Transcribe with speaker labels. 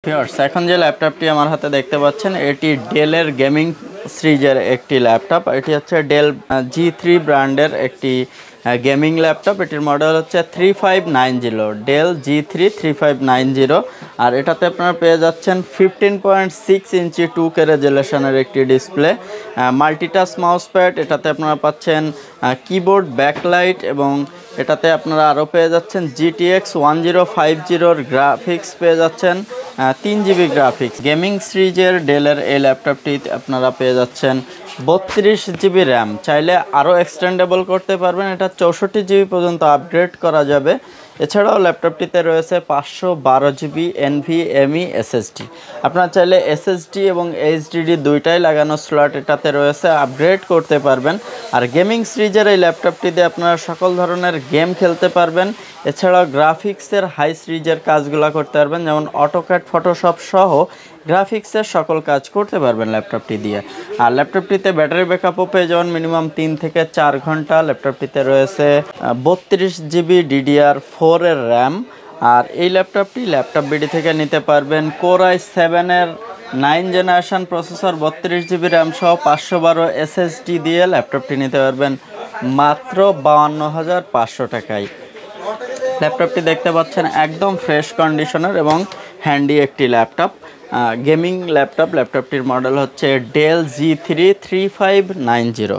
Speaker 1: Viewers, এখন যে ল্যাপটপটি আমার হাতে দেখতে পাচ্ছেন এটি ডেলের গেমিং সিরিজের একটি ল্যাপটপ। এটি হচ্ছে ডেল G3 ব্র্যান্ডের একটি গেমিং ল্যাপটপ। এটির মডেল হচ্ছে 3590, ডেল G3 3590। আর এটাতে আপনারা পেয়ে যাচ্ছেন 15.6 ইঞ্চি 2K রেজুলেশনের একটি ডিসপ্লে, মাল্টিটাচ মাউস প্যাড। এটাতে আপনারা পাচ্ছেন কিবোর্ড, ব্যাকলাইট এবং এটাতে আপনারা আরও পেয়ে যাচ্ছেন GTX 1050 গ্রাফিক্স পেয়ে যাচ্ছেন, 3GB গ্রাফিক্স। গেমিং সিরিজের ডেলের এই ল্যাপটপটি আপনারা পেয়ে যাচ্ছেন 32GB র্যাম, চাইলে আরও এক্সটেন্ডেবল করতে পারবেন। এটা 64GB পর্যন্ত আপগ্রেড করা যাবে। এছাড়াও ল্যাপটপটিতে রয়েছে 512GB NVMe SSD। আপনারা চাইলে SSD এবং HDD দুইটাই লাগানো স্লট এটাতে রয়েছে, আপগ্রেড করতে পারবেন। আর গেমিং সিরিজের এই ল্যাপটপটিতে আপনারা সকল ধরনের গেম খেলতে পারবেন। এছাড়াও গ্রাফিক্সের হাই সিরিজের কাজগুলো করতে পারবেন, যেমন অটোক্যাড, ফটোশপ সহ গ্রাফিক্সের সকল কাজ করতে পারবেন ল্যাপটপটি দিয়ে। আর ল্যাপটপটিতে ব্যাটারি ব্যাকআপও পেয়ে যাবেন মিনিমাম 3 থেকে 4 ঘন্টা। ল্যাপটপটিতে রয়েছে 32GB DDR4 এর র্যাম। আর এই ল্যাপটপটি ল্যাপটপ বিডি থেকে নিতে পারবেন। Core i7 এর 9 জেনারেশন প্রসেসর, 32GB র্যাম সহ 512 SSD দিয়ে ল্যাপটপটি নিতে পারবেন মাত্র 52,500 টাকায়। ল্যাপটপটি দেখতে পাচ্ছেন একদম ফ্রেশ কন্ডিশনের এবং হ্যান্ডি একটি ল্যাপটপ, গেমিং ল্যাপটপ। ল্যাপটপটির মডেল হচ্ছে ডেল G3 3590।